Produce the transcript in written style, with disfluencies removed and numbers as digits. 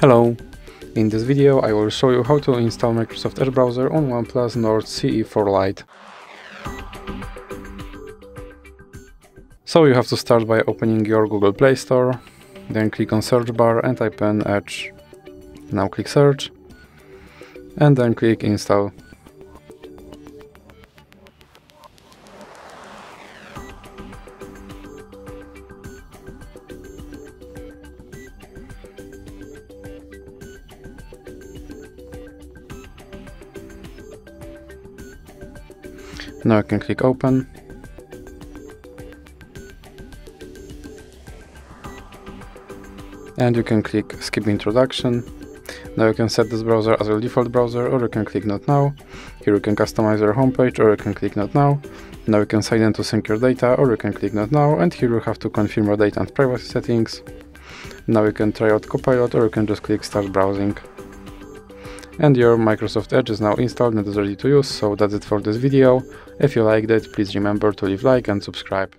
Hello! In this video I will show you how to install Microsoft Edge browser on OnePlus Nord CE4 Lite. So you have to start by opening your Google Play Store, then click on search bar and type in Edge. Now click search and then click install. Now you can click open. And you can click skip introduction. Now you can set this browser as your default browser, or you can click not now. Here you can customize your homepage, or you can click not now. Now you can sign in to sync your data, or you can click not now, and here you have to confirm your data and privacy settings. Now you can try out Copilot, or you can just click start browsing. And your Microsoft Edge is now installed and is ready to use, so that's it for this video. If you liked it, please remember to leave a like and subscribe.